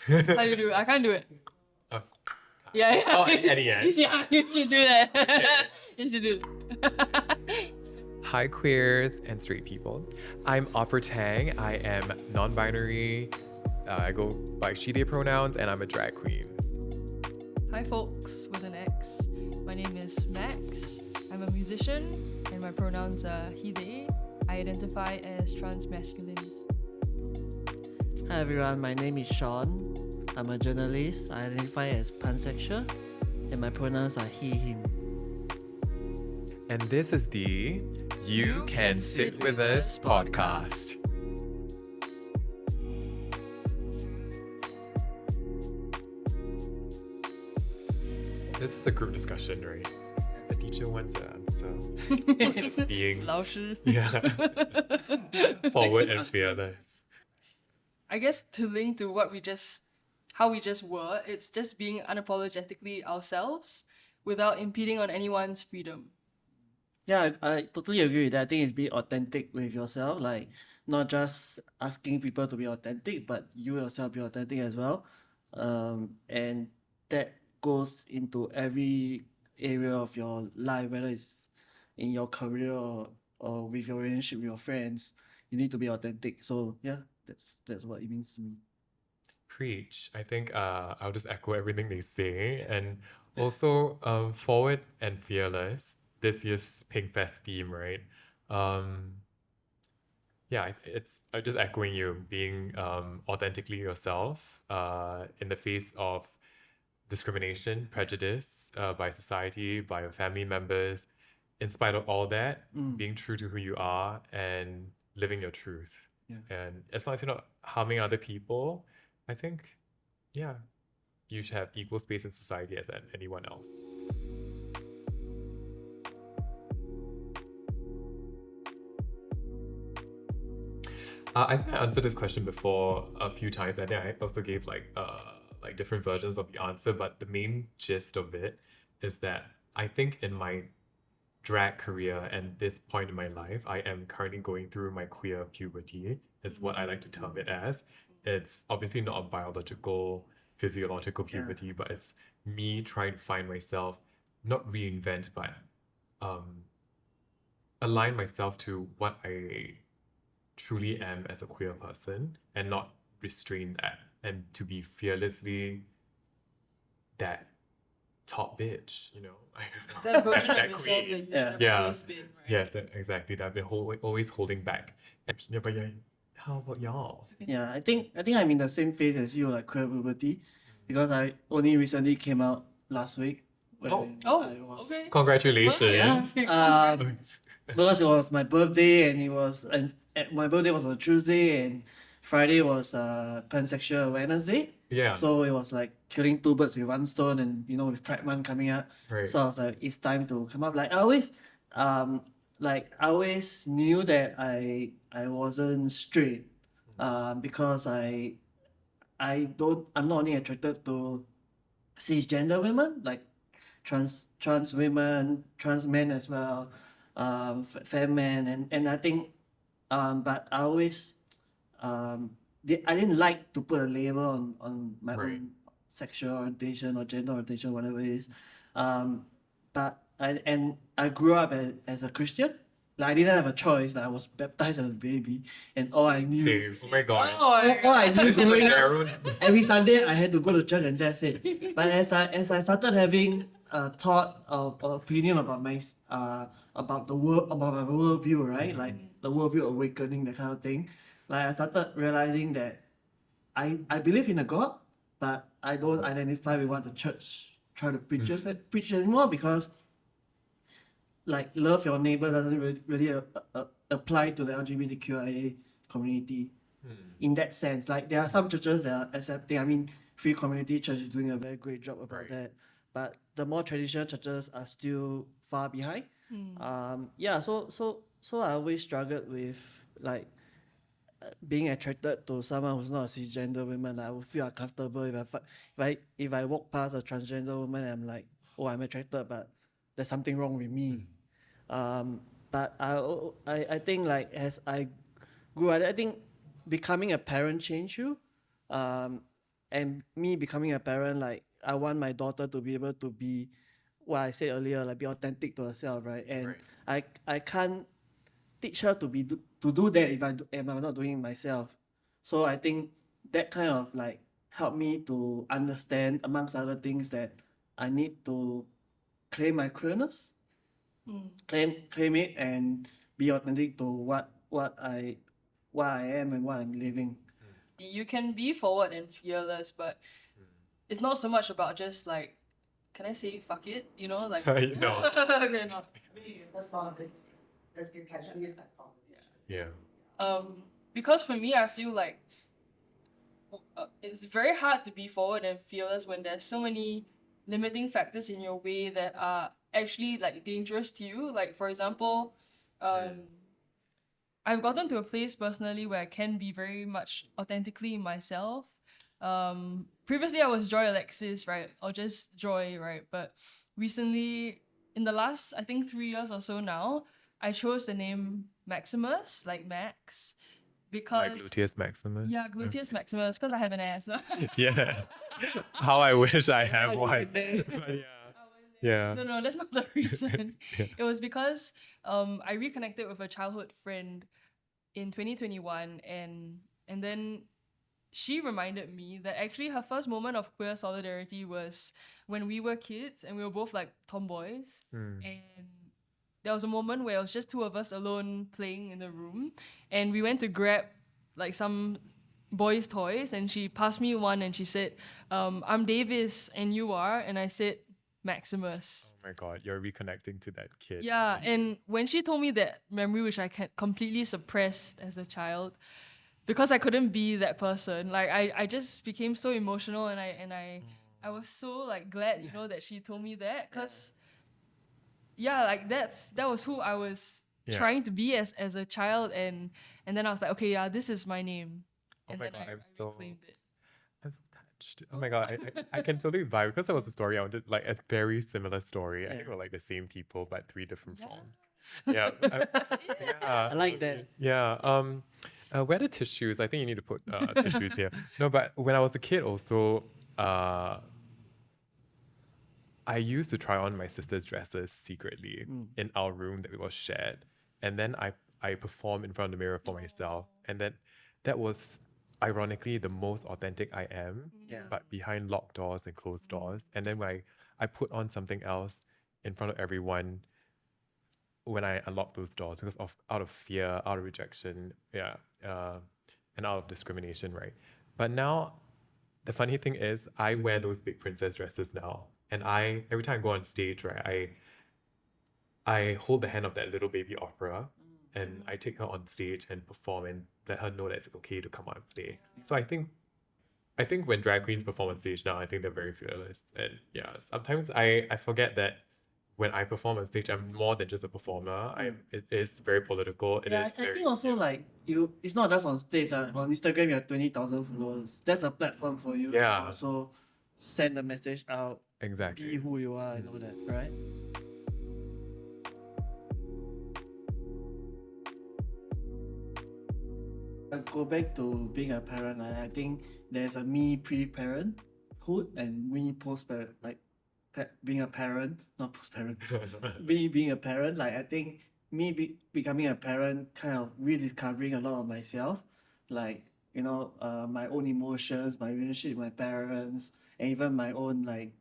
How do you do it? I can't do it. Oh, Yeah. oh, at the end. Yeah, you should do that. You should do it. Hi, queers and straight people. I'm Opera Tang. I am non-binary. I go by she, they pronouns, and I'm a drag queen. Hi, folks with an X. My name is Max. I'm a musician, and my pronouns are he, they. I identify as trans-masculine. Hi everyone, my name is Sean. I'm a journalist. I identify as pansexual, and my pronouns are he, him. And this is the You Can Sit With Us podcast. This is a group discussion, right? The teacher wants to answer. It's being 老师. forward and fearless. I guess to link to how we just were, it's just being unapologetically ourselves without impeding on anyone's freedom. Yeah, I totally agree with that. I think it's being authentic with yourself, like not just asking people to be authentic, but you yourself be authentic as well. And that goes into every area of your life, whether it's in your career or with your relationship with your friends. You need to be authentic. So yeah, that's what it means to me. Preach. I think I'll just echo everything they say. And also forward and fearless, this year's Pink Fest theme, right? Yeah, it's just echoing you, being authentically yourself in the face of discrimination, prejudice by society, by your family members. In spite of all that, being true to who you are and living your truth. Yeah. And as long as you're not harming other people, I think, yeah, you should have equal space in society as anyone else. I think I answered this question before a few times. I think I also gave like different versions of the answer, but the main gist of it is that I think in my drag career and this point in my life, I am currently going through my queer puberty, is what I like to term it as. It's obviously not a biological, physiological puberty, but it's me trying to find myself, not reinvent, but align myself to what I truly am as a queer person and not restrain that, and to be fearlessly that top bitch, you know. That version of That yourself queen. that you should have Yeah. always been, right? Yes, exactly. That I've been always holding back. Yeah, but yeah, how about y'all? Yeah, I think I'm in the same phase as you, like queer puberty, because I only recently came out last week. when I was- Okay. Congratulations. Yeah. Because it was my birthday and my birthday was on Tuesday and Friday was Pansexual Awareness Day. Yeah. So it was like killing two birds with one stone, and with Pride Month coming up. Right. So I was like, it's time to come up. Like I always knew that I wasn't straight, because I'm not only attracted to cisgender women, like trans women, trans men as well, femme men, and I think, but I always, I didn't like to put a label on my Right. own sexual orientation or gender orientation, whatever it is, but I grew up as a Christian. Like I didn't have a choice. Like I was baptized as a baby, and all I knew. Same. Oh my god. Oh my All I God. knew growing up, Aaron. every Sunday I had to go to church and that's it. But as I started having a thought of opinion about my about the world, about my worldview, right? Like the worldview awakening, that kind of thing. Like I started realizing that I believe in a God, but I don't identify with what the church try to preach anymore, because like love your neighbor doesn't really apply to the LGBTQIA community. In that sense, like there are some churches that are accepting. I mean, Free Community Church is doing a very great job about Right. that, but the more traditional churches are still far behind. So I always struggled with like being attracted to someone who's not a cisgender woman. Like, I would feel uncomfortable if I walk past a transgender woman and I'm like, oh, I'm attracted, but there's something wrong with me. But I think like as I grew up, I think becoming a parent changed you. and me becoming a parent, like I want my daughter to be able to be what I said earlier, like be authentic to herself, right? And I can't teach her to to do that if if I'm not doing it myself. So I think that kind of like helped me to understand, amongst other things, that I need to claim my queerness, claim it, and be authentic to what I am and what I'm living. You can be forward and fearless, but it's not so much about just like, can I say fuck it? You know, like You know. okay, no. That's all. That's good catch. I guess that conversation. Yeah. Because for me, I feel like it's very hard to be forward and fearless when there's so many limiting factors in your way that are actually like dangerous to you. Like for example, I've gotten to a place personally where I can be very much authentically myself. Previously I was Joy Alexis, right? Or just Joy, right? But recently, in the last I think 3 years or so now, I chose the name Maximus, like Max, because Like gluteus maximus. yeah, gluteus maximus, because I have an ass. Yes. How I wish I have one. But yeah. Yeah. No, that's not the reason. Yeah. It was because I reconnected with a childhood friend in 2021, and then she reminded me that actually her first moment of queer solidarity was when we were kids and we were both like tomboys. And there was a moment where it was just two of us alone playing in the room, and we went to grab like some boys' toys, and she passed me one and she said, I'm Davis and you are, and I said Maximus. Oh my god, you're reconnecting to that kid. Yeah, and when she told me that memory, which I completely suppressed as a child, because I couldn't be that person, like I just became so emotional, and I was so like glad, you know, that she told me that, because yeah, like that was who I was trying to be as a child, and then I was like, okay, yeah, this is my name. Oh And my then god, I I'm so reclaimed it. touched. Oh my god, I can totally vibe, because that was a story I wanted, like a very similar story. I think we're like the same people but three different forms. Yeah. Yeah. I like that. Yeah. Where are the tissues? I think you need to put tissues here. No, but when I was a kid also, I used to try on my sister's dresses secretly in our room that was shared. And then I performed in front of the mirror for myself. And then that was ironically the most authentic I am, but behind locked doors and closed doors. And then when I put on something else in front of everyone when I unlocked those doors, because out of fear, out of rejection, and out of discrimination, right? But now the funny thing is I wear those big princess dresses now. And every time I go on stage, right, I hold the hand of that little baby opera and I take her on stage and perform and let her know that it's okay to come out and play. So I think when drag queens perform on stage now, I think they're very fearless. And yeah, sometimes I forget that when I perform on stage, I'm more than just a performer. It is very political. I think also like it's not just on stage. On Instagram, you have 20,000 followers. That's a platform for you to also send a message out. Exactly. Be who you are and all that, right? I go back to being a parent. I think there's a me pre-parenthood and me post-parent. Like being a parent, not post-parent. me being a parent, like I think me becoming a parent, kind of rediscovering a lot of myself, like you know, my own emotions, my relationship with my parents, and even my own like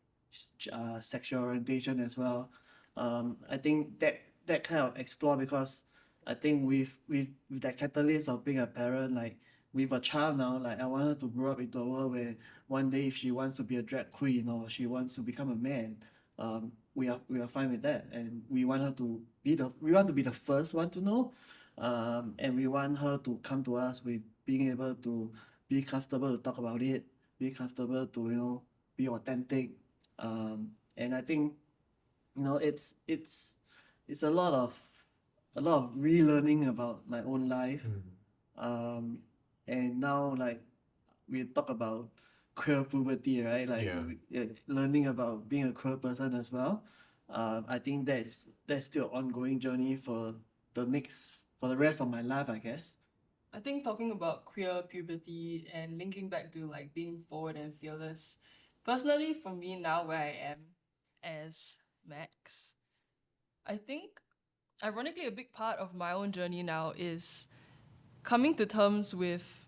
sexual orientation as well. I think that kind of explore, because I think with that catalyst of being a parent, like with a child now, like I want her to grow up into a world where one day if she wants to be a drag queen or she wants to become a man, we are fine with that, and we want her to be the first one to know, and we want her to come to us with being able to be comfortable to talk about it, be comfortable to be authentic, and I think it's a lot of relearning about my own life, and now like we talk about queer puberty, right? Like learning about being a queer person as well. I think that's still an ongoing journey for the rest of my life, I guess. I think talking about queer puberty and linking back to like being forward and fearless, personally for me now where I am as Max, I think ironically a big part of my own journey now is coming to terms with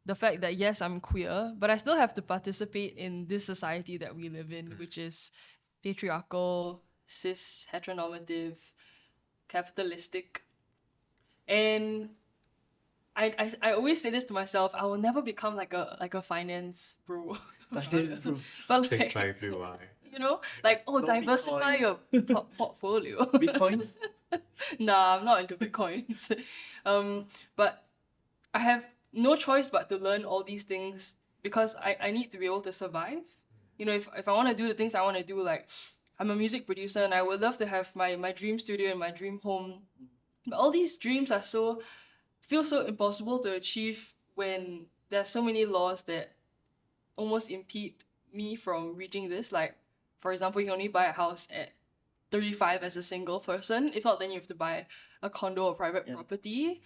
the fact that yes, I'm queer, but I still have to participate in this society that we live in, which is patriarchal, cis, heteronormative, capitalistic. And I always say this to myself, I will never become like a finance bro. But Six like, five blue eye. you know, like, oh, No diversify Bitcoins. your portfolio. Bitcoins. Nah, I'm not into Bitcoins. But I have no choice but to learn all these things because I need to be able to survive. You know, if I want to do the things I want to do, like I'm a music producer and I would love to have my dream studio and my dream home. But all these dreams are feel so impossible to achieve when there's so many laws that almost impede me from reaching this. Like, for example, you can only buy a house at 35 as a single person. If not, then you have to buy a condo or private property.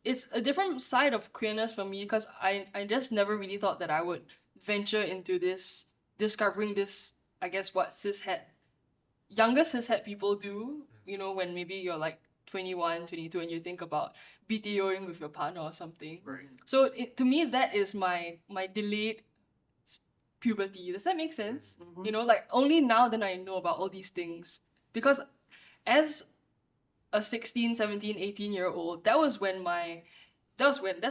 It's a different side of queerness for me because I just never really thought that I would venture into this, discovering this, I guess, what younger cishet people do, you know, when maybe you're like 21, 22, and you think about BTOing with your partner or something. Right. So to me, that is my delayed puberty. Does that make sense? You know, like only now then I know about all these things. Because as a 16, 17, 18-year-old, that's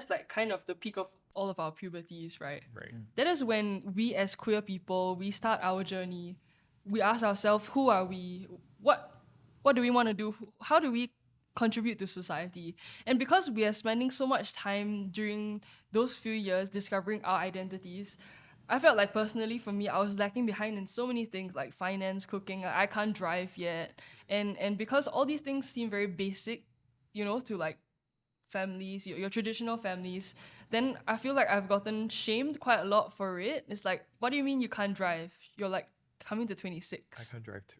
like kind of the peak of all of our puberties, right? Right. That is when we as queer people, we start our journey. We ask ourselves, who are we? What do we want to do? How do we contribute to society? And because we are spending so much time during those few years discovering our identities, I felt like personally for me, I was lacking behind in so many things like finance, cooking. I can't drive yet. And because all these things seem very basic, you know, to like families, your traditional families, then I feel like I've gotten shamed quite a lot for it. It's like, what do you mean you can't drive? You're like coming to I 26. can't drive too.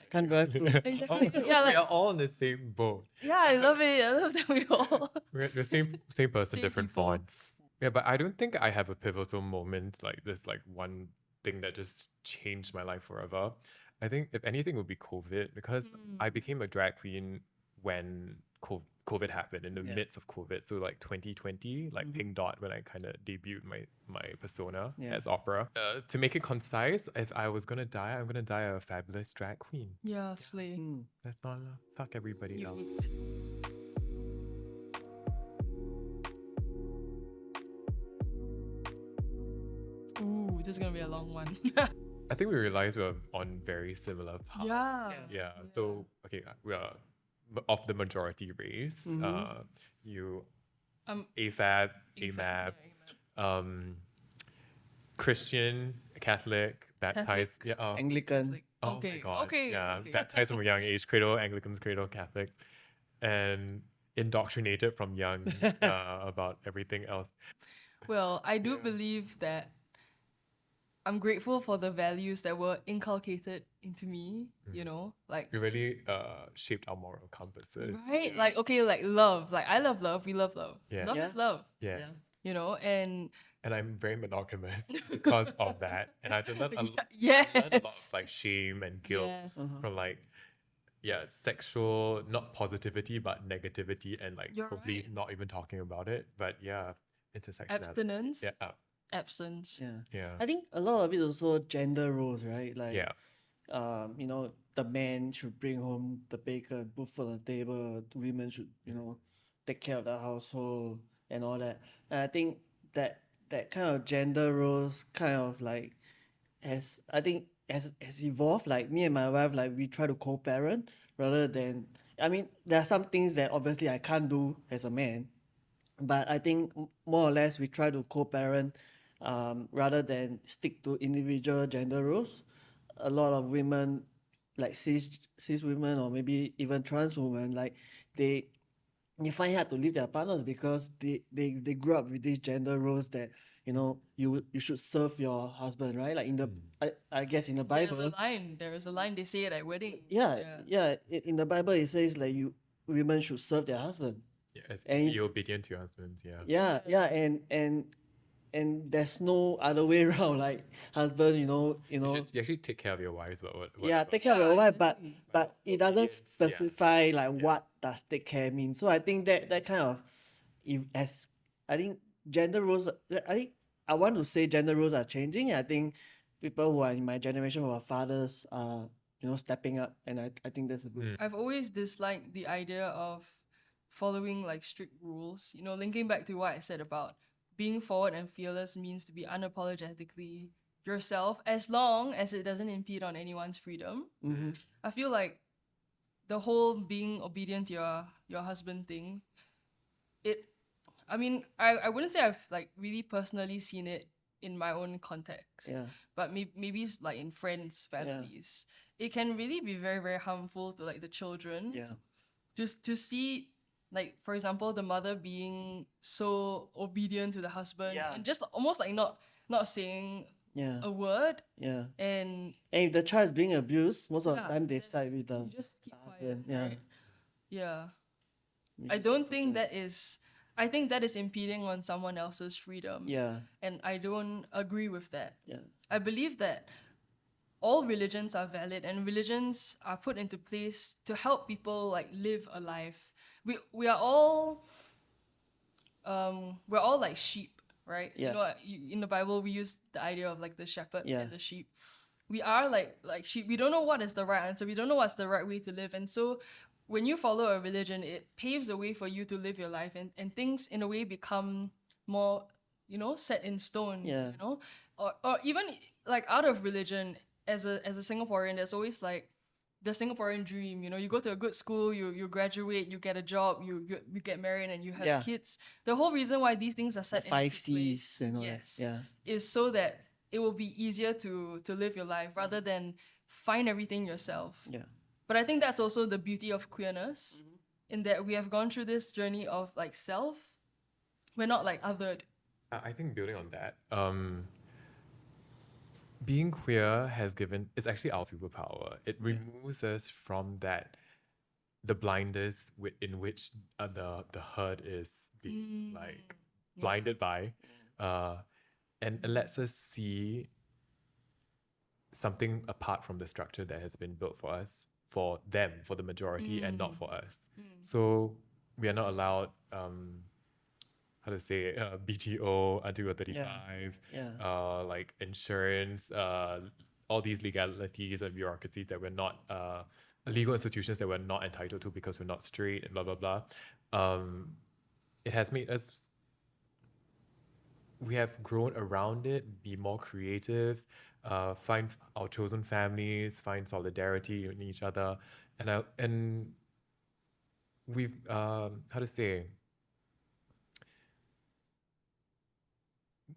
Can't drive too. Exactly. Yeah, We like, are all in the same boat. yeah, I love it. I love that we all. We're the same person, Same different people. fonts. Yeah, but I don't think I have a pivotal moment like this, like one thing that just changed my life forever. I think if anything it would be COVID because I became a drag queen when COVID happened in the midst of COVID. So like 2020, like Pink Dot when I kind of debuted my persona as opera. To make it concise, if I was gonna die, I'm gonna die a fabulous drag queen. Yeah, slay. That's all. Fuck everybody else. Ooh, this is gonna be a long one. I think we realized we were on very similar paths. Yeah. So okay, we are of the majority race. You AFAB, AMAB, Christian, Catholic, baptized. Yeah. Anglican. Oh Okay, my god. okay, Yeah. okay. Baptized from a young age, cradle Anglicans, cradle Catholics, and indoctrinated from young about everything else. Well, I do believe that I'm grateful for the values that were inculcated into me, you know, like, We really shaped our moral compasses. right? Like, okay, like love. Like, I love love, we love love. Yeah. Love Yeah. is love, Yeah. you know, and And I'm very monogamous because of that. And I had to learn I learned a lot yes. of like shame and guilt Yes. from like sexual not positivity but negativity and like You're hopefully right. not even talking about it. But yeah, intersectionality. Abstinence, Yeah. absence. Yeah. I think a lot of it is also gender roles, right? Like, Yeah. you know, the man should bring home the bacon, put food on the table. The women should, you know, take care of the household and all that. And I think that kind of gender roles kind of like has evolved. Like me and my wife, like we try to co-parent rather than. I mean, there are some things that obviously I can't do as a man, but I think more or less we try to co-parent rather than stick to individual gender roles. A lot of women, like cis women or maybe even trans women, like they find it hard to leave their partners because they grew up with these gender roles that, you know, you should serve your husband, right? Like in the I guess in the There's Bible. there is a line they say it at weddings. In the Bible it says like women should serve their husband. And you're obedient to your husbands, yeah. yeah, and there's no other way around. Like husband, You actually take care of your wives, but what yeah, take care of your wife, but it doesn't Obedience, yeah. specify like what does take care mean. So I think that kind of, if as I think gender roles, I think I want to say gender roles are changing. I think people who are in my generation who are fathers are stepping up, and I think that's a good. I've always disliked the idea of following like strict rules. You know, linking back to what I said about being forward and fearless means to be unapologetically yourself as long as it doesn't impede on anyone's freedom. Mm-hmm. I feel like the whole being obedient to your husband thing, I wouldn't say I've like really personally seen it in my own context. Yeah. But maybe it's like in friends, families. It can really be very, very harmful to like the children. Yeah. Just to see, like, for example, the mother being so obedient to the husband and just almost like not saying Yeah. a word. Yeah. And if the child is being abused, most of the Yeah, time they then side with the you just keep quiet, husband. Yeah. right? Yeah. Which I is don't think unfortunate. that is. I think that is impeding on someone else's freedom. Yeah. And I don't agree with that. Yeah. I believe that all religions are valid and religions are put into place to help people like live a life. We are all we're all like sheep, right? Yeah. You know, in the Bible we use the idea of like the shepherd Yeah. and the sheep. We are like sheep. We don't know what is the right answer. We don't know what's the right way to live. And so when you follow a religion, it paves a way for you to live your life, and things in a way become more, set in stone. Yeah. Or even like out of religion, as a Singaporean, there's always like the Singaporean dream. You go to a good school, you graduate, you get a job, you get married, and you have Yeah. kids. The whole reason why these things are The set in 5 place, C's and all yes, that. Yeah. is so that it will be easier to live your life rather than find everything yourself. Yeah. But I think that's also the beauty of queerness, in that we have gone through this journey of like self. We're not like othered. I think building on that, being queer is actually our superpower. It removes us from the blinders in which the herd is being like blinded by, and it lets us see something apart from the structure that has been built for us, for them, for the majority, and not for us. So we are not allowed, BTO until we're 35, like insurance, all these legalities and bureaucracies that we're not, legal institutions that we're not entitled to because we're not straight and blah, blah, blah. It has made us, we have grown around it, be more creative, find our chosen families, find solidarity in each other, and we've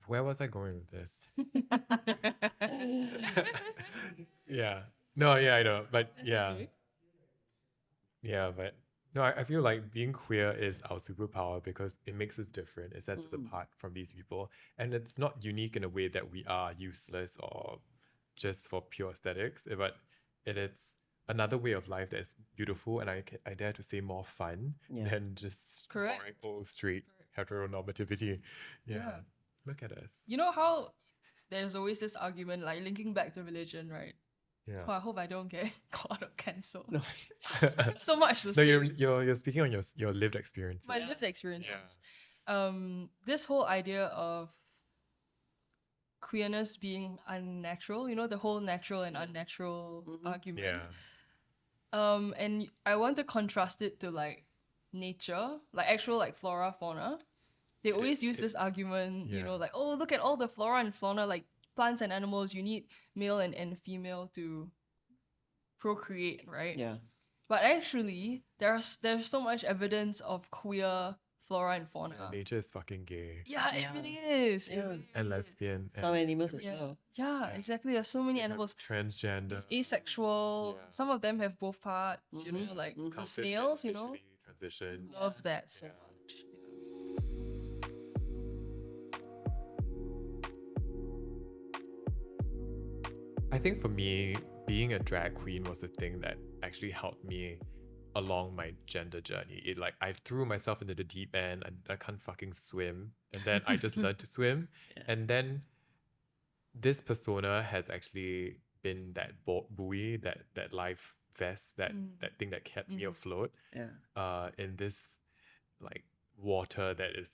where was I going with this? Yeah. No, yeah, I know, but okay. yeah, but no, I feel like being queer is our superpower because it makes us different. It sets us apart from these people. And it's not unique in a way that we are useless or just for pure aesthetics, but it is another way of life that is beautiful and I dare to say more fun than just Correct. boring old straight heteronormativity. Yeah. Look at us. You know how there's always this argument, like linking back to religion, right? Yeah. Oh, I hope I don't get caught or cancelled. No. So much to No, say. you're speaking on your lived experience. My lived experiences. This whole idea of queerness being unnatural, the whole natural and unnatural argument. Yeah. And I want to contrast it to like nature, like actual like flora, fauna. They always use this argument, like, oh, look at all the flora and fauna, like plants and animals, you need male and female to procreate, right? Yeah. But actually, there's so much evidence of queer flora and fauna. Nature is fucking gay. Yeah, it really is. It really And is. lesbian. Some animals as Yeah. well. Yeah, exactly. There's so many animals. Transgender. Asexual. Some of them have both parts, like the snails, Transition. Love that so much. I think for me, being a drag queen was the thing that actually helped me along my gender journey. It like I threw myself into the deep end and I can't fucking swim. And then I just learned to swim. Yeah. And then this persona has actually been that buoy, that life vest, that thing that kept me afloat Yeah. in this like water that is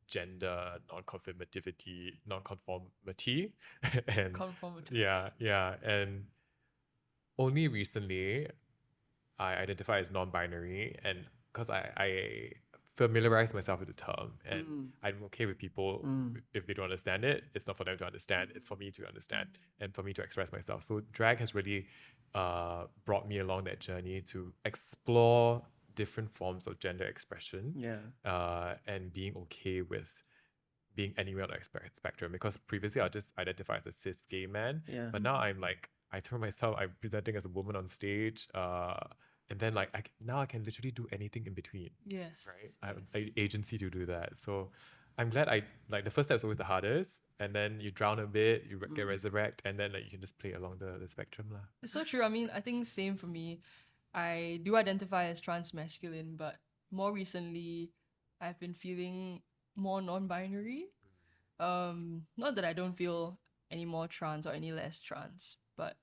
gender non-conformity and Conformity. yeah and only recently I identify as non-binary, and because I familiarize myself with the term, and I'm okay with people if they don't understand it. It's not for them to understand. It's for me to understand and for me to express myself. So drag has really brought me along that journey to explore different forms of gender expression. Yeah. And being okay with being anywhere on the spectrum, because previously I just identify as a cis gay man, Yeah. but now I'm like I'm presenting as a woman on stage, and then like now I can literally do anything in between, Yes. right? I have agency to do that, so I'm glad I like the first step is always the hardest, and then you drown a bit, you get resurrect, and then like you can just play along the spectrum lah. It's so true. I mean, I think same for me. I do identify as trans masculine, but more recently, I've been feeling more non-binary. Not that I don't feel any more trans or any less trans, but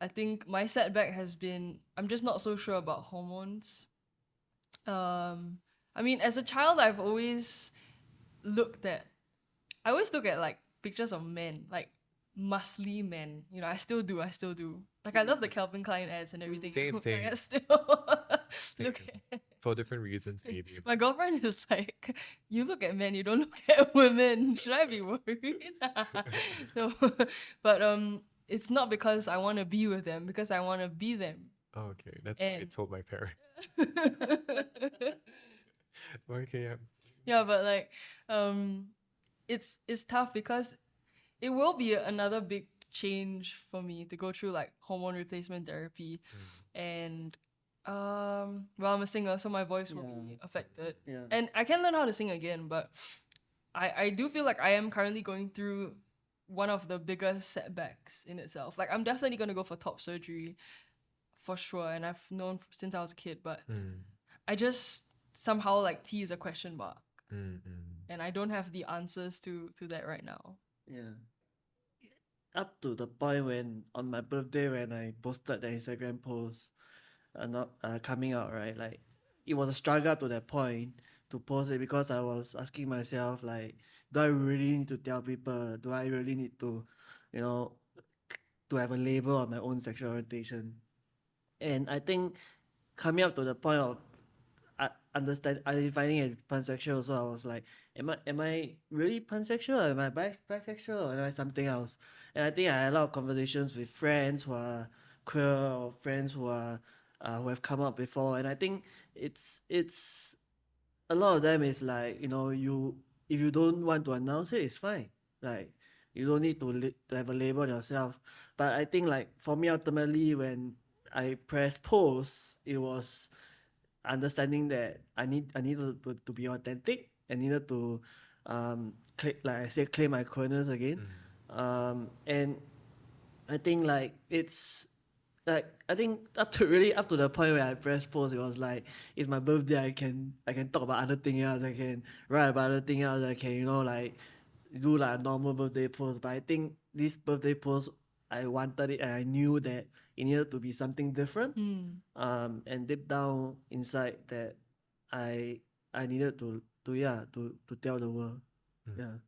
I think my setback has been I'm just not so sure about hormones. I mean, as a child, I always look at like pictures of men, like muscly men. You know, I still do. Like I love the Calvin Klein ads and everything. Same. Like, I still look at. For different reasons maybe. My girlfriend is like, you look at men, you don't look at women. Should I be worried? No, but it's not because I want to be with them, because I want to be them. Oh, okay, that's what I And- told my parents. Okay, yeah. Yeah, but like, it's tough because it will be another big change for me to go through like hormone replacement therapy, and well, I'm a singer, so my voice will be affected, Yeah. and I can learn how to sing again, but I do feel like I am currently going through one of the biggest setbacks in itself. Like I'm definitely gonna go for top surgery, for sure, and I've known since I was a kid, but I just somehow like T is a question mark, and I don't have the answers to that right now. Yeah. Up to the point when on my birthday when I posted the Instagram post, not coming out, right? Like it was a struggle up to that point to post it, because I was asking myself like, do I really need to tell people? Do I really need to, you know, to have a label on my own sexual orientation? And I think coming up to the point of identifying as pansexual, so I was like, am I really pansexual? Am I bisexual? Or am I something else? And I think I had a lot of conversations with friends who are queer, or friends who are who have come up before, and I think it's a lot of them is like, you know, if you don't want to announce it, it's fine. Like you don't need to have a label on yourself. But I think like for me, ultimately, when I pressed post, it was understanding that I needed to be authentic. I needed to claim my queerness again. And I think like it's like I think up to the point where I press post, it was like it's my birthday. I can talk about other things else. I can write about other things else. I can, you know, like do like a normal birthday post. But I think this birthday post, I wanted it, and I knew that it needed to be something different. And deep down inside that I needed to tell the world. Yeah.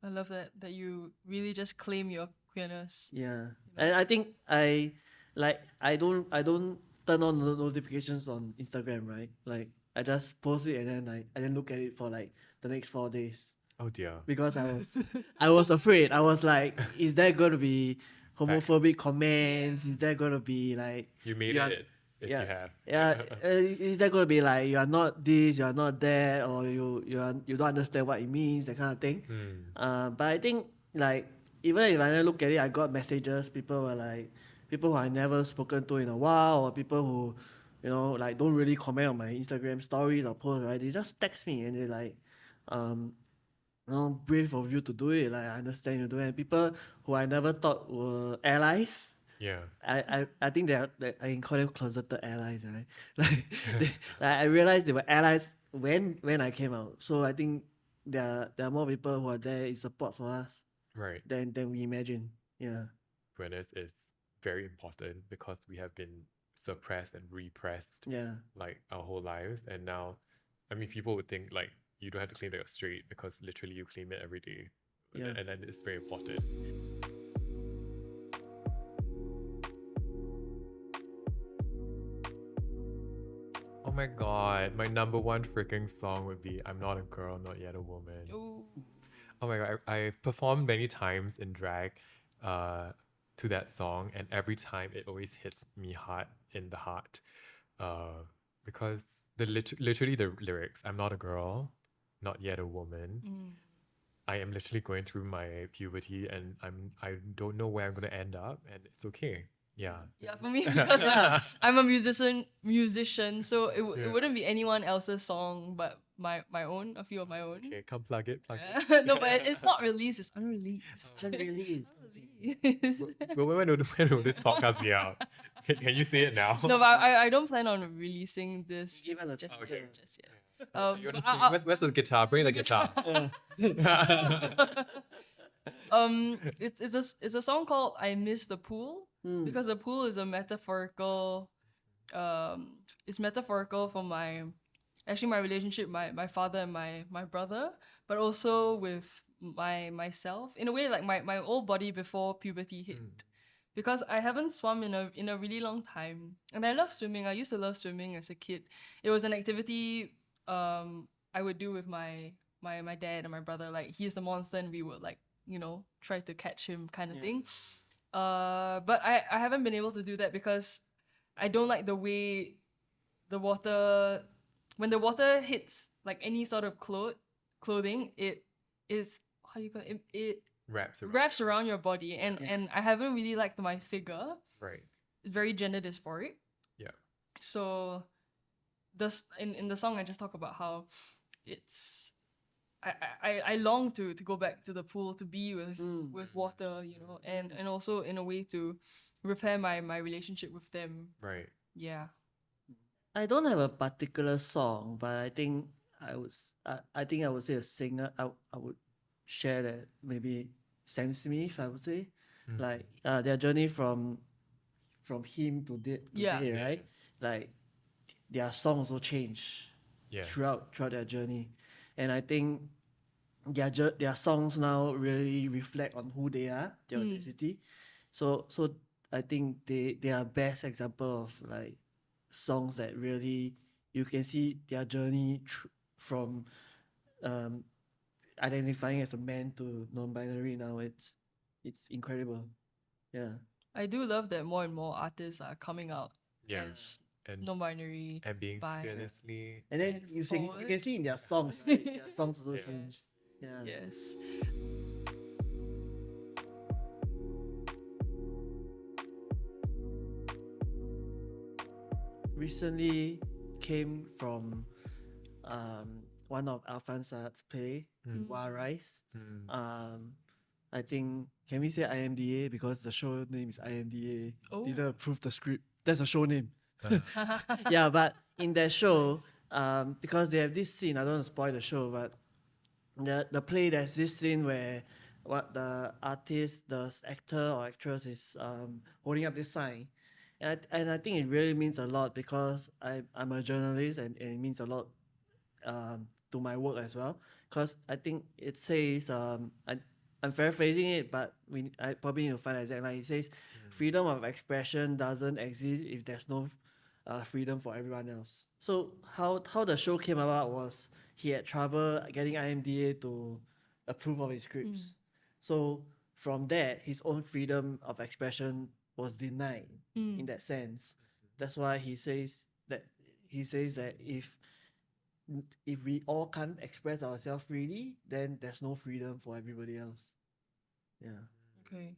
I love that you really just claim your queerness. Yeah. And I think I don't turn on the notifications on Instagram, right? Like I just post it, and then I didn't look at it for like the next 4 days, Oh dear. because I was afraid. I was like, is there gonna be homophobic comments? Is there gonna be like You made you are- it if you have. yeah, is there gonna be like you are not this, you are not that, or you don't understand what it means, that kind of thing? But I think like even if I look at it, I got messages. People who I never spoken to in a while, or people who, you know, like don't really comment on my Instagram stories or posts, right? They just text me, and they're like, you know, brave of you to do it. Like I understand you do it. And people who I never thought were allies, Yeah. I think I can call them closeted allies, right? Like I realized they were allies when I came out. So I think there are more people who are there in support for us Right. than we imagine. Yeah. Awareness is very important because we have been suppressed and repressed Yeah. like our whole lives. And now, I mean, people would think like you don't have to claim that you're straight because literally you claim it every day. Yeah. And then it's very important. Oh my god, my number one freaking song would be I'm Not a Girl, Not Yet a Woman. Ooh. Oh my god, I've performed many times in drag to that song, and every time it always hits me hard in the heart. Because literally the lyrics, I'm not a girl, not yet a woman. Mm. I am literally going through my puberty and I don't know where I'm gonna end up, and it's okay. Yeah. Yeah, for me, because I'm a musician, so it wouldn't be anyone else's song but my own, a few of my own. Okay, come plug it. No, but it's not released, it's unreleased. Unreleased. Unreleased. When will this podcast be out? Can you say it now? No, but I don't plan on releasing this Give us a just, Okay. just yet. You wanna sing? Where's the guitar? Bring the guitar. It's a song called I Miss the Pool, because the pool is a metaphorical it's metaphorical for my relationship, my father and my brother, but also with myself in a way, like my old body before puberty hit. Because I haven't swum in a really long time, and I love swimming. I used to love swimming as a kid. It was an activity I would do with my dad and my brother. Like, he's the monster and we would, like, try to catch him kind of thing. But I haven't been able to do that because I don't like the way the water, when the water hits like any sort of clothing, it is, how do you call it? It wraps around your body, and I haven't really liked my figure. Right. It's very gender dysphoric. Yeah. So in the song I just talk about how it's I long to go back to the pool, to be with water, and also in a way to repair my relationship with them. Right. Yeah. I don't have a particular song, but I think I think I would say a singer. I would share that maybe Sam Smith. I would say, like their journey from him to today, right? Like their songs will change throughout their journey, and I think their songs now really reflect on who they are, their authenticity. So I think they are best example of like songs that really you can see their journey from identifying as a man to non-binary. Now it's incredible. Yeah, I do love that more and more artists are coming out as and non-binary, and being bi. fearlessly. and then And you forward. can see in their songs, right? Their songs also change. Yeah. Yes. Recently came from one of Alfonso's play, Wild Rice. I think, can we say IMDA, because the show name is IMDA? Oh. Didn't approve the script. That's a show name. Yeah, but in that show, because they have this scene, I don't want to spoil the show, but the play, there's this scene where what the artist, the actor or actress is holding up this sign. And I think it really means a lot because I'm a journalist, and it means a lot to my work as well. Because I think it says, I'm paraphrasing it, but I probably need to find the exact line. It says, freedom of expression doesn't exist if there's no freedom for everyone else. So how the show came about was he had trouble getting IMDA to approve of his scripts. So from that, his own freedom of expression was denied in that sense. That's why he says that if we all can't express ourselves freely, then there's no freedom for everybody else. Yeah. Okay.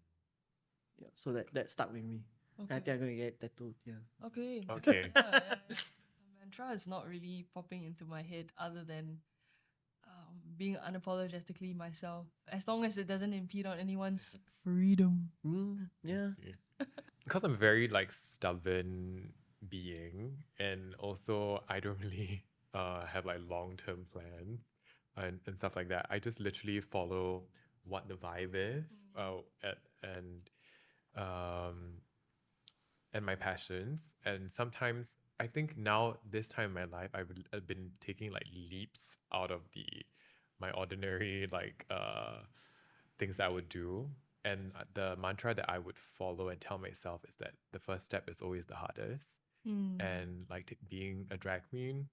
Yeah. So that stuck with me. Okay. I think I'm gonna get tattooed. Yeah. Okay. Okay. The mantra is not really popping into my head other than being unapologetically myself, as long as it doesn't impede on anyone's freedom. Yeah. because I'm very like stubborn being, and also I don't really have like long-term plans and stuff like that. I just literally follow what the vibe is, and um and my passions. And sometimes I think now this time in my life I've been taking like leaps out of the my ordinary like things that I would do. And the mantra that I would follow and tell myself is that the first step is always the hardest. And like being a drag queen,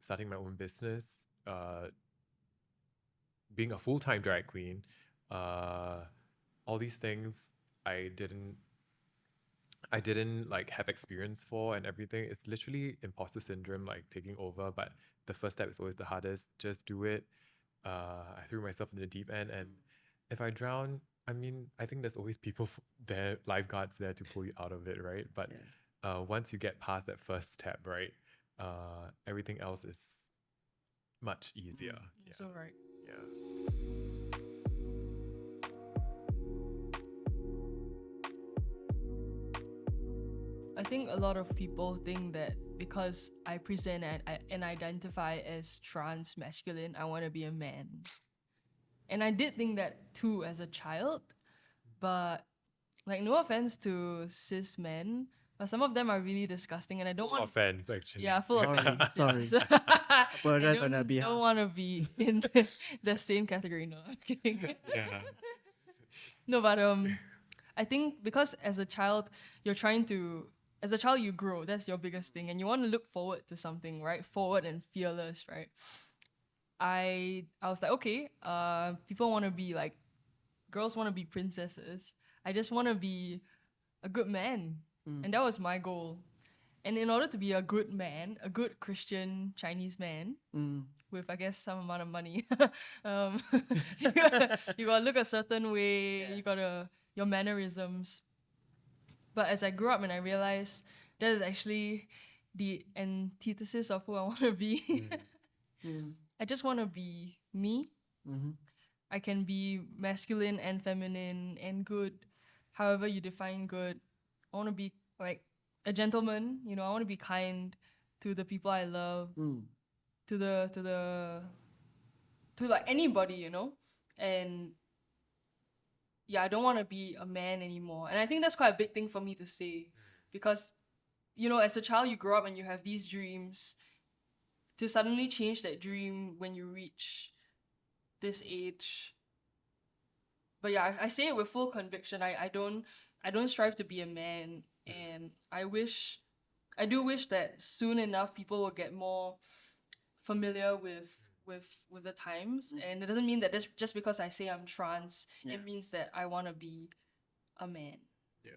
starting my own business, being a full-time drag queen, all these things I didn't like have experience for and everything. It's literally imposter syndrome like taking over, but the first step is always the hardest. Just do it. I threw myself in the deep end, and if I drown, I mean, I think there's always people there, lifeguards there to pull you out of it, right? But once you get past that first step, right, everything else is much easier. You're so right. Yeah. I think a lot of people think that because I present and identify as trans masculine, I want to be a man. And I did think that too as a child, but like no offense to cis men, but some of them are really disgusting, and I don't want. Offense, actually. Yeah, full of Sorry, offense. sorry. So Apologize on their behalf. Don't want to be in the same category. No, I'm kidding. Yeah. No, but I think because as a child, as a child you grow. That's your biggest thing, and you want to look forward to something, right? Forward and fearless, right? I was like, okay, people want to be like, girls want to be princesses. I just want to be a good man, and that was my goal. And in order to be a good man, a good Christian Chinese man, with I guess some amount of money, you gotta look a certain way. You gotta your mannerisms. But as I grew up and I realized that is actually the antithesis of who I want to be. I just want to be me. I can be masculine and feminine and good, however you define good. I want to be like a gentleman, you know. I want to be kind to the people I love, to like anybody, you know. And yeah, I don't want to be a man anymore. And I think that's quite a big thing for me to say, because you know, as a child you grow up and you have these dreams. To suddenly change that dream when you reach this age. But yeah, I say it with full conviction. I don't strive to be a man, and I do wish that soon enough people will get more familiar with the times. And it doesn't mean that just because I say I'm trans, it means that I want to be a man. Yeah.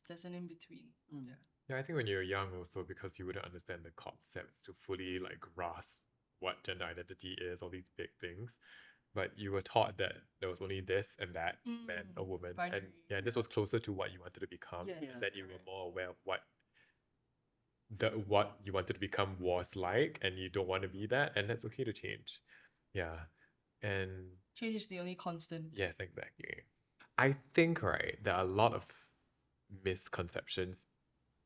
There's an in between. Yeah. Yeah, I think when you're young also, because you wouldn't understand the concepts to fully like grasp what gender identity is, all these big things. But you were taught that there was only this and that, man or woman. Binary. And yeah, this was closer to what you wanted to become. Yes. Then you were more aware of what you wanted to become was like, and you don't want to be that, and that's okay to change. Yeah. And Change is the only constant. yes, exactly. I think, right, there are a lot of misconceptions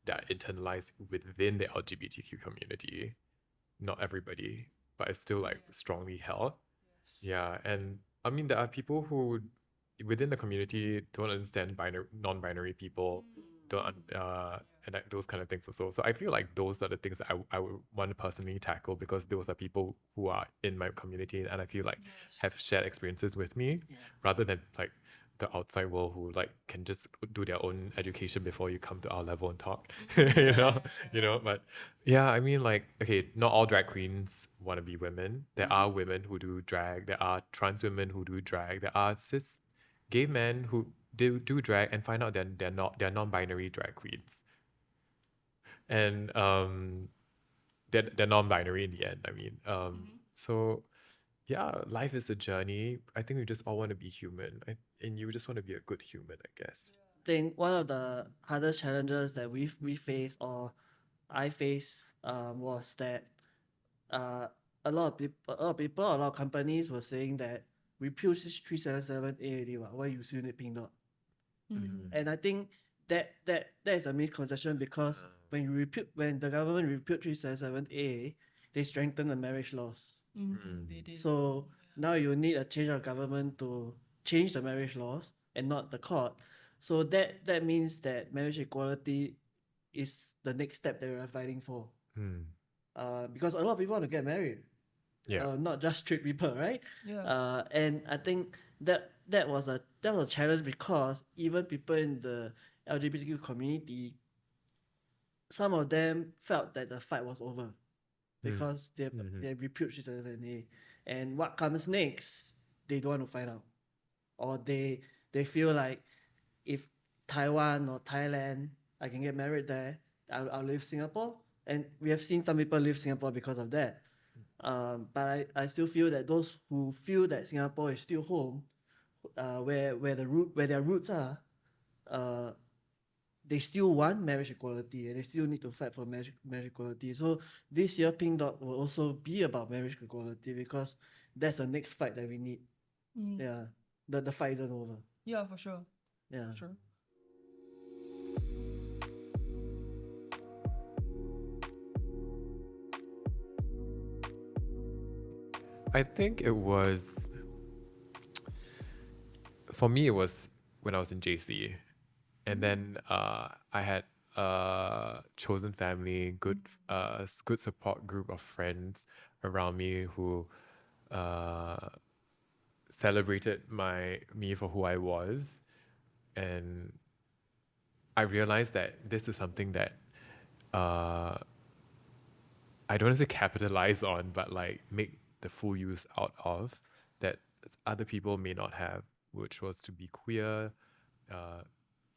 that are internalized within the LGBTQ community. Not everybody, but it's still like strongly held. Yes. Yeah, and I mean there are people who within the community don't understand non-binary people, and like those kind of things also. So I feel like those are the things that I would want to personally tackle, because those are people who are in my community and I feel like have shared experiences with me, rather than like the outside world who like can just do their own education before you come to our level and talk. you know. But yeah, I mean, like, okay, not all drag queens want to be women. There are women who do drag. There are trans women who do drag. There are cis gay men who do drag and find out they're non-binary drag queens. And they're non-binary in the end. I mean, so yeah, life is a journey. I think we just all want to be human, and you just want to be a good human, I guess. I think one of the hardest challenges that we faced, or I faced, was that a lot of companies were saying that we push 377A already, why you still need pink dot? And I think that is a misconception because when the government repealed 377A, they strengthened the marriage laws. They did. So now you need a change of government to change the marriage laws and not the court. So that means that marriage equality is the next step that we are fighting for. Because a lot of people want to get married. Yeah. Not just straight people, right? Yeah. And I think that was a challenge because even people in the LGBTQ community, some of them felt that the fight was over because they repealed 377A, and what comes next they don't want to find out, or they feel like if Taiwan or Thailand, I can get married there, I'll leave Singapore, and we have seen some people leave Singapore because of that. But I still feel that those who feel that Singapore is still home, where their roots are, they still want marriage equality and they still need to fight for marriage equality. So this year Pink Dot will also be about marriage equality because that's the next fight that we need. Yeah, the fight isn't over. Yeah, for sure. Yeah. Sure. I think it was, for me, it was when I was in JC. And then I had a chosen family, good support group of friends around me who celebrated me for who I was. And I realized that this is something that I don't want to say capitalize on, but like make the full use out of, that other people may not have, which was to be queer,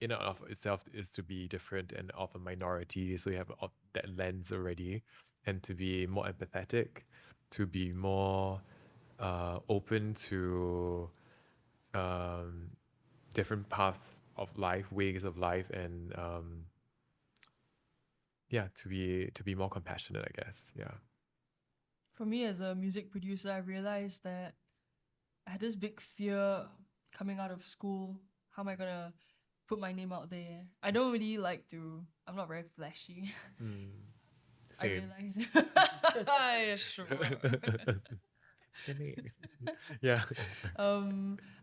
in and of itself is to be different and of a minority, so you have that lens already, and to be more empathetic, to be more open to different paths of life, ways of life, and to be more compassionate, I guess. Yeah. For me as a music producer, I realized that I had this big fear coming out of school. How am I gonna put my name out there? I don't really like to. I'm not very flashy. I Same. realized. Yeah, sure. Yeah.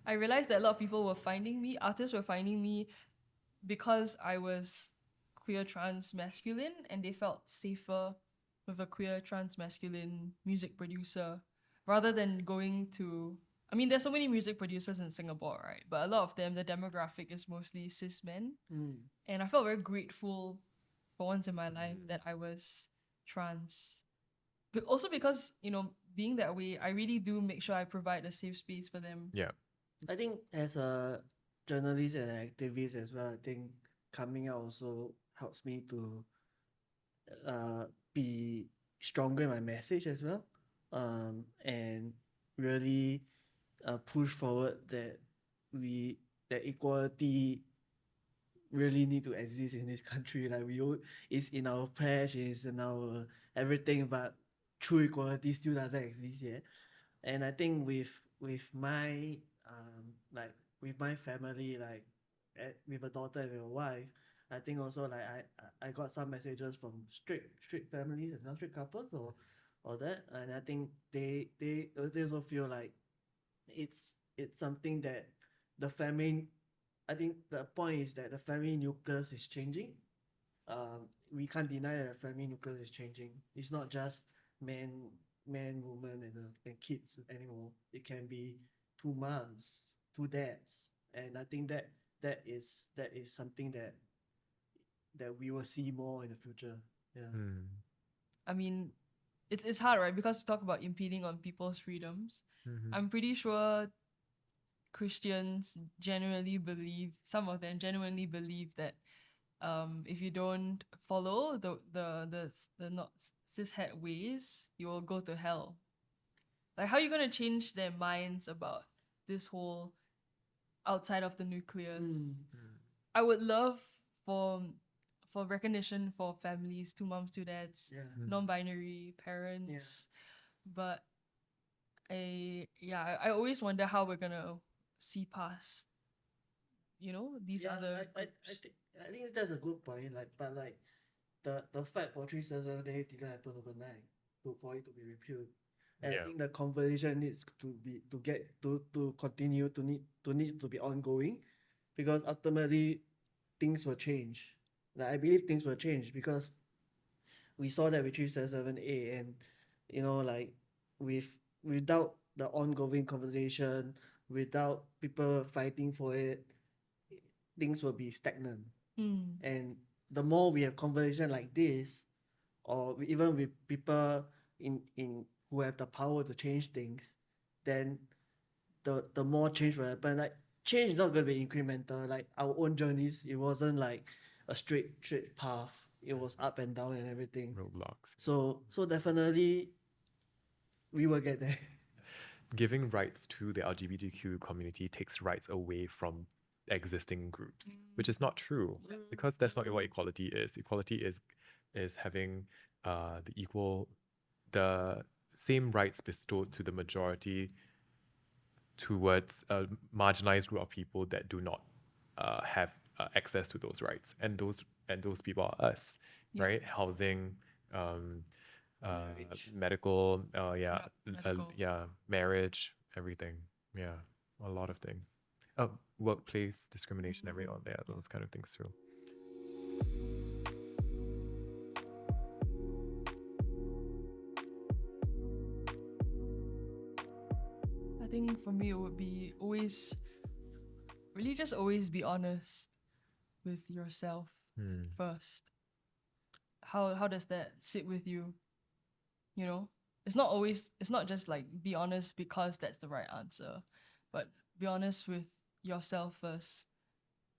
I realized that a lot of people were finding me. Artists were finding me because I was queer trans masculine, and they felt safer with a queer trans masculine music producer rather than going to. I mean, there's so many music producers in Singapore, right? But a lot of them, the demographic is mostly cis men. And I felt very grateful for once in my life that I was trans. But also because, being that way, I really do make sure I provide a safe space for them. Yeah. I think as a journalist and an activist as well, I think coming out also helps me to be stronger in my message as well, and really push forward that equality really need to exist in this country. Like it's in our pledge, it's in our everything, but true equality still doesn't exist yet. And I think with my with my family, with a daughter and with a wife, I think also like I got some messages from straight families and straight couples or that, and I think they also feel like it's something that the family. I think the point is that the family nucleus is changing. We can't deny that the family nucleus is changing. It's not just man, woman, and kids anymore. It can be two moms, two dads, and I think that is something that we will see more in the future. Yeah. I mean, it's hard, right? Because we talk about impeding on people's freedoms. I'm pretty sure Christians genuinely believe, some of them genuinely believe that if you don't follow the not cishet ways, you will go to hell. Like, how are you gonna change their minds about this whole outside of the nucleus? I would love for recognition for families, two moms, two dads, non-binary parents, but I always wonder how we're gonna see past these other groups. I think that's a good point. But the fight for 377A didn't happen overnight for it to be repealed. And I think the conversation needs to continue to need to be ongoing, because ultimately things will change. I believe things will change because we saw that with 377A, and without the ongoing conversation, without people fighting for it, things will be stagnant. And the more we have conversation like this, or even with people in who have the power to change things, then the more change will happen. Like, change is not going to be incremental. Like our own journeys, it wasn't like a straight path. It was up and down and everything. Roadblocks. So definitely we will get there. Giving rights to the LGBTQ community takes rights away from existing groups, which is not true, because that's not what equality is. Equality is having the same rights bestowed to the majority towards a marginalized group of people that do not have access to those rights, and those people are us, right? Housing, medical, marriage, everything, a lot of things. Workplace discrimination, those kind of things too. I think for me it would be always be honest with yourself first. How does that sit with you? It's not just like be honest because that's the right answer, but be honest with yourself first,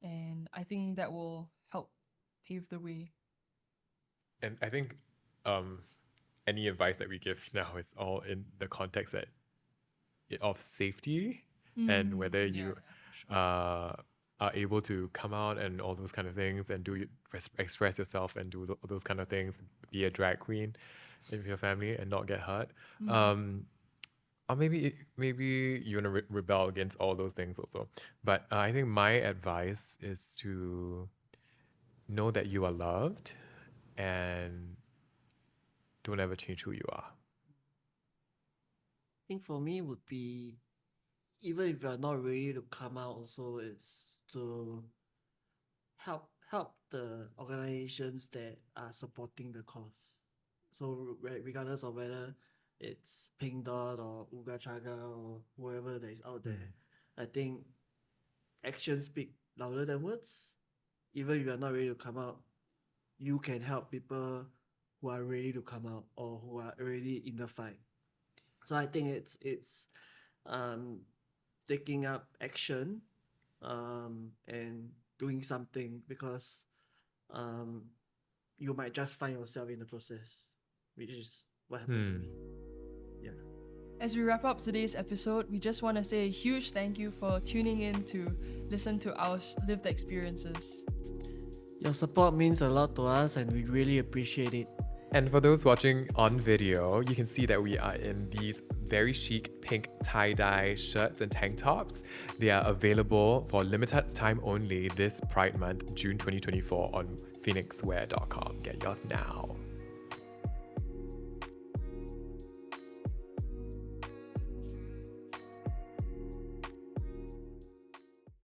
and I think that will help pave the way. And I think any advice that we give now is all in the context of safety and whether you are able to come out and all those kind of things and express yourself and do those kind of things, be a drag queen with your family and not get hurt. Or maybe you want to rebel against all those things also. But I think my advice is to know that you are loved and don't ever change who you are. I think for me would be, even if you're not ready to come out, also it's to help the organizations that are supporting the cause. So regardless of whether it's Pink Dot or Uga Chaga or whoever that is out there, I think actions speak louder than words. Even if you're not ready to come out, you can help people who are ready to come out or who are already in the fight. So I think it's taking up action and doing something, because you might just find yourself in the process, which is what happened to me. Yeah. As we wrap up today's episode, we just want to say a huge thank you for tuning in to listen to our lived experiences. Your support means a lot to us and we really appreciate it. And for those watching on video, you can see that we are in these very chic pink tie-dye shirts and tank tops. They are available for limited time only this Pride Month, June 2024 on finixwear.com. Get yours now.